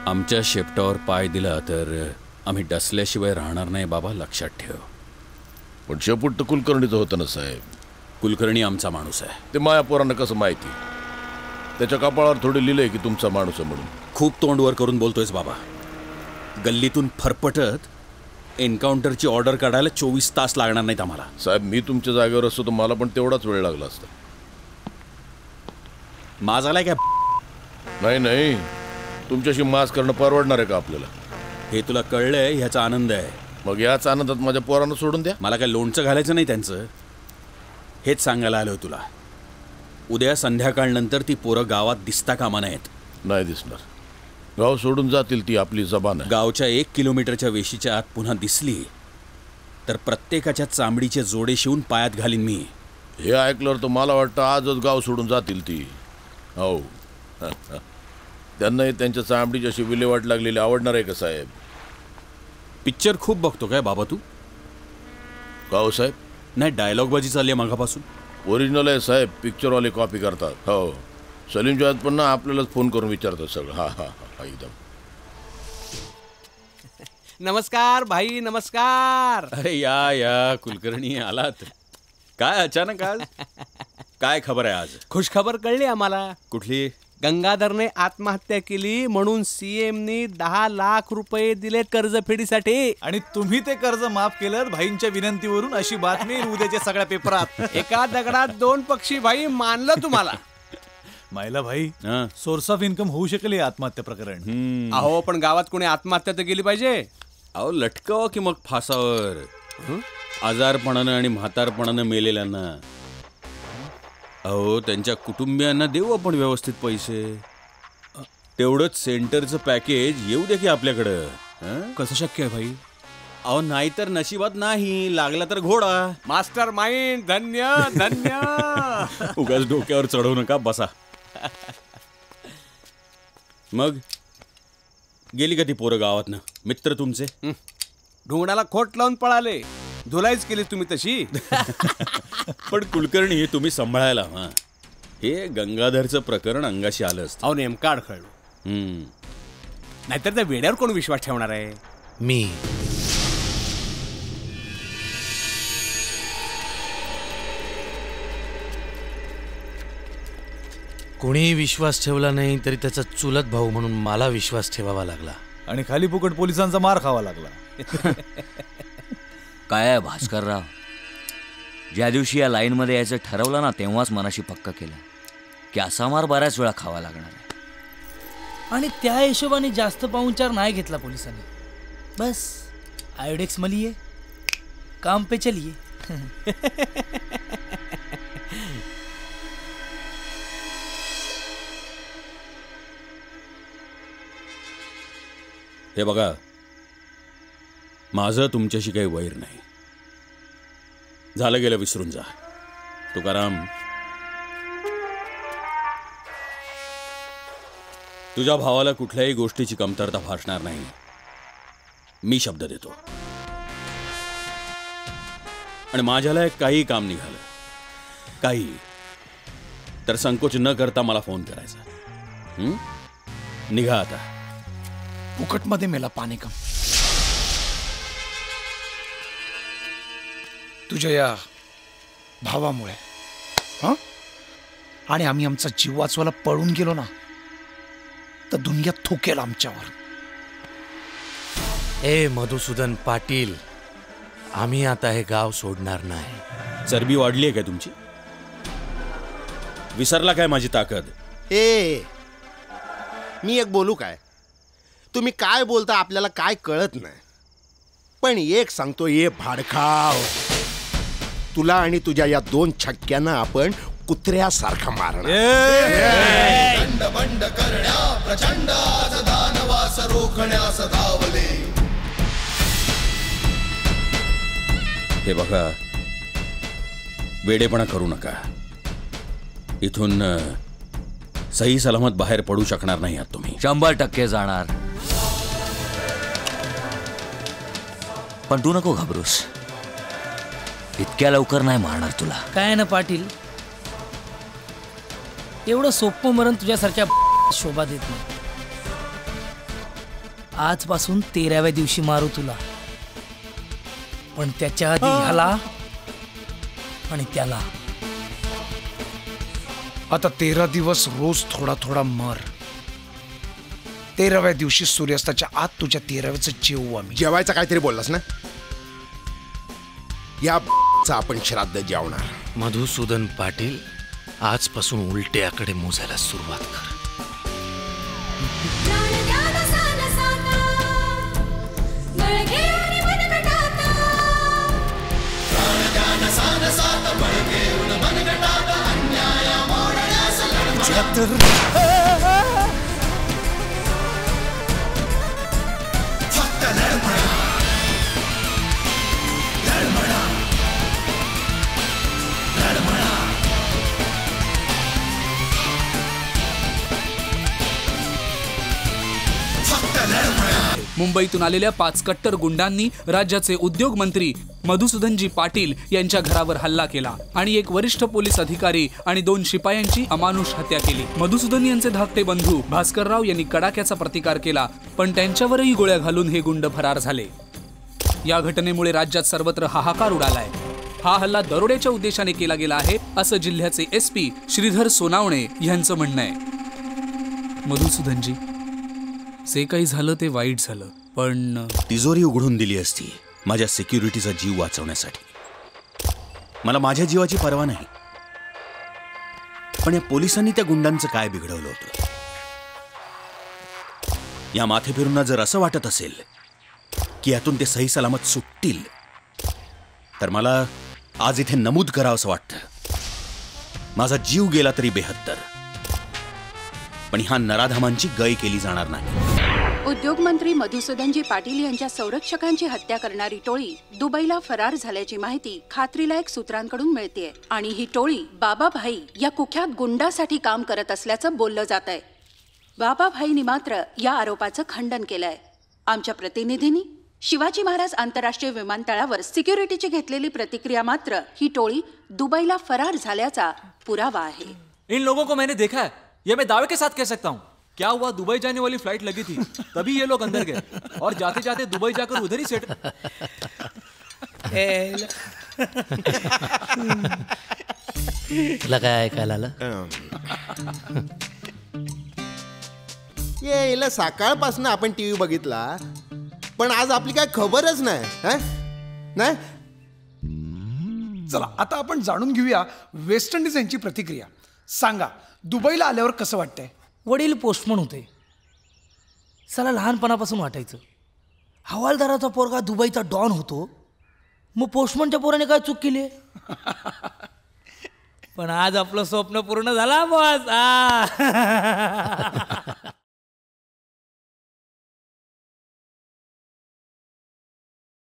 आमच्या शेपटावर पाय दिला तर आम्ही डसल्याशिवाय राहणार नाही बाबा, लक्षात ठेव. पण शेपूट तर कुलकर्णीचं होतं ना साहेब. कुलकर्णी आमचा माणूस आहे. ते माया पोरांना कसं माहिती? त्याच्या कपाळावर थोडं लिहिलंय की तुमचा माणूस आहे म्हणून. खूप तोंडवर करून बोलतोयस बाबा. गल्लीतून फरफटत एन्काउंटरची ऑर्डर काढायला 24 तास लागणार नाहीत आम्हाला. साहेब मी तुमच्या जागेवर असतो तर मला पण तेवढाच वेळ लागला असता. माज आलाय काय? नाही, तुमच्याशी मास करणं परवडणार आहे का आपल्याला? हे तुला कळलंय ह्याचा आनंद आहे. मग याच आनंदात माझ्या पोरांना सोडून द्या. मला काय लोणचं घालायचं नाही त्यांचं, हेच सांगायला आलो तुला. उद्या संध्याकाळनंतर ती पोरं गावात दिसता कामा नयेत. नाही दिसणार. गाव सोडून जातील ती आपली जबान आहे. गावच्या 1 किलोमीटरच्या वेशीच्या आत पुन्हा दिसली तर प्रत्येकाच्या चांबडीचे जोडे शिवून पायात घालीन मी. हे ऐकल्यावर तर मला वाटतं आजच गाव सोडून जातील ती. हो त्यांनाही त्यांच्या चांबडीची अशी विल्हेवाट लागलेली आवडणार आहे का साहेब? पिक्चर खूप बघतो काय बाबा तू? गाव साहेब नाही, डायलॉग बाजी चालली आहे मागापासून. ओरिजिनल आहे साहेब, पिक्चरवाले कॉपी करतात. हो सलीम जहाद पण ना आपल्यालाच फोन करून विचारतात सगळं. हा हा हा एकदम. नमस्कार भाई, नमस्कार. अरे या कुलकर्णी आलात. काय अचानक आज? काय खबर आहे आज? खुश खबर कळली आम्हाला. कुठली? गंगाधरने आत्महत्या केली म्हणून सीएमनी 10 लाख रुपये दिले कर्जफेडीसाठी. आणि तुम्ही ते कर्ज माफ केलं भाईंच्या विनंतीवरून, अशी बातमी उद्याच्या सगळ्या पेपरात. एका दगडात 2 पक्षी भाई, मानलं तुम्हाला. मायला भाई, सोर्स ऑफ इन्कम होऊ शकेल हे आत्महत्या प्रकरण. अहो पण गावात कोणी आत्महत्या तर केली पाहिजे. अहो लटकाव की मग फासावर. आजारपणानं आणि म्हातारपणानं मेलेल्यांना, अहो त्यांच्या कुटुंबियांना देऊ आपण व्यवस्थित पैसे. तेवढंच सेंटरचं पॅकेज येऊ दे की आपल्याकडं. कसं शक्य आहे भाई? अहो नाहीतर नशिबात नाही, लागला तर घोडा. मास्टर माइंड, धन्य धन्य. उगाच डोक्यावर चढवू नका, बसा. मग गेली का ती पोरं गावात ना मित्र तुमचे? ढोंगणाला खोट लावून पळाले. धुलाईच केली तुम्ही तशी. पण कुलकर्णी तुम्ही सांभाळायला. हे गंगाधरचं प्रकरण अंगाशी आलं असतं. अहो नेमका अडखळलो. नाहीतर त्या वेड्यावर कोण विश्वास ठेवणार आहे? मी. कोणीही विश्वास ठेवला नाही तरी त्याचा चुलत भाऊ म्हणून मला विश्वास ठेवावा लागला. आणि खाली फुकट पोलिसांचा मार खावा लागला. काय आहे भास्करराव, ज्या दिवशी या लाईनमध्ये यायचं ठरवलं ना तेव्हाच मनाशी पक्का केलं की असा मार बऱ्याच वेळा खावा लागणार आहे. आणि त्या हिशोबाने जास्त पाहुणचार नाही घेतला पोलिसांनी. बस आयोडेक्स मलिये, काम पे चलिये. हे बघा, माझं तुमच्याशी काही वैर नाही. झालं गेलं विसरून जा. तुकाराम, तुझ्या भावाला कुठल्याही गोष्टीची कमतरता भासणार नाही, मी शब्द देतो. आणि माझ्याला काही काम निघालं, काही तर संकोच न करता मला फोन करायचा. निघा आता. फुकटमध्ये मेला पाणी कम. तुझ्या या भावामुळे. आणि आम्ही आमचा जीव वाचवायला पळून गेलो ना तर दुनिया थुकेल आमच्यावर. ए मधुसूदन पाटील, आम्ही आता हे गाव सोडणार नाही. चरबी वाढली आहे काय तुमची? विसरला काय माझी ताकद? मी एक बोलू काय? तुम्ही काय बोलता आपल्याला काय कळत नाही. पण एक सांगतो, ये भाडखाव, तुला आणि तुझ्या या 2 छक्क्यांना आपण कुत्र्यासारखा मारणार. बंड करण्या प्रचंड आज दानवास रोखण्यास धावले. हे बघा, वेडेपणा करू नका. इथून सही सलामत बाहेर पडू शकणार नाही आहात तुम्ही. 100% जाणार. पण तू नको घाबरूस, इतक्या लवकर नाही मारणार तुला. काय ना पाटील, एवढं सोपं मरण तुझ्यासारख्या शोभा देत नाही. आजपासून 13व्या दिवशी मारू तुला, पण त्याच्या आधी ह्याला आणि त्याला. आता 13 दिवस रोज थोडा थोडा मर. 13व्या दिवशी सूर्यास्ताच्या आत तुझ्या 13व्याचं जेवू आम्ही. जेवायचं काहीतरी बोललास ना? या आपण श्राद्ध जेवणार. मधुसूदन पाटील, आजपासून उलट्याकडे मोजायला सुरुवात कर. मुंबईतून आलेल्या 5 कट्टर गुंडांनी राज्याचे उद्योग मंत्री मधुसूदनजी पाटील यांच्या घरावर हल्ला केला आणि एक वरिष्ठ पोलीस अधिकारी आणि 2 शिपायांची अमानुष हत्या केली. मधुसूदन यांचे धाकटे बंधू भास्करराव यांनी कडाक्याचा प्रतिकार केला, पण त्यांच्यावरही गोळ्या घालून हे गुंड फरार झाले. या घटनेमुळे राज्यात सर्वत्र हाहाकार उडालाय. हा हल्ला दरोड्याच्या उद्देशाने केला गेला आहे असं जिल्ह्याचे SP श्रीधर सोनावणे यांचं म्हणणं आहे. मधुसूदनजी, जे काही झालं ते वाईट झालं, पण तिजोरी उघडून दिली असती माझ्या सिक्युरिटीचा जीव वाचवण्यासाठी. मला माझ्या जीवाची पर्वा नाही, पण या पोलिसांनी त्या गुंडांचं काय बिघडवलं होतं? या माथेफिरूंना जर असं वाटत असेल की यातून ते सही सलामत सुटतील, तर मला आज इथे नमूद करावं असं वाटतं, माझा जीव गेला तरी बेहत्तर, पण ह्या नराधामांची गय केली जाणार नाही. उद्योगमंत्री मधुसूदनजी पाटील यांच्या संरक्षकांची हत्या करणारी टोळी दुबईला फरार झाल्याची माहिती खात्रीलायक सूत्रांकडून मिळतेय आणि ही टोळी बाबाभाई या कुख्यात गुंडासाठी काम करत असल्याचं बोललं जात आहे. बाबाभाईंनी मात्र या आरोपाचं खंडन केलंय. आमच्या प्रतिनिधींनी शिवाजी महाराज आंतरराष्ट्रीय विमानतळावर सिक्युरिटीची घेतलेली प्रतिक्रिया मात्र ही टोळी दुबईला फरार झाल्याचा पुरावा आहे. इन लोगों को मैंने देखा है, ये मैं दावे के साथ कह सकता हूँ. क्या हुआ, दुबई जाने वाली फ्लाइट लगी थी, तभी ये लोग अंदर गए और जाते जाते दुबई जाकर उधर ही सेट. तुला काय ऐकायला आलं? ये सकाळपासून आपण TV बघितला, पण आज आपली काय खबरच नाही. नाही, चला आता आपण जाणून घेऊया वेस्ट इंडिज यांची प्रतिक्रिया. सांगा, दुबईला आल्यावर कसं वाटतंय? वडील पोस्टमन होते. चला लहानपणापासून वाटायचं हवालदाराचा पोरगा दुबईचा डॉन होतो, मग पोस्टमनच्या पोराने काय चूक केली? पण आज आपलं स्वप्न पूर्ण झाला बॉस.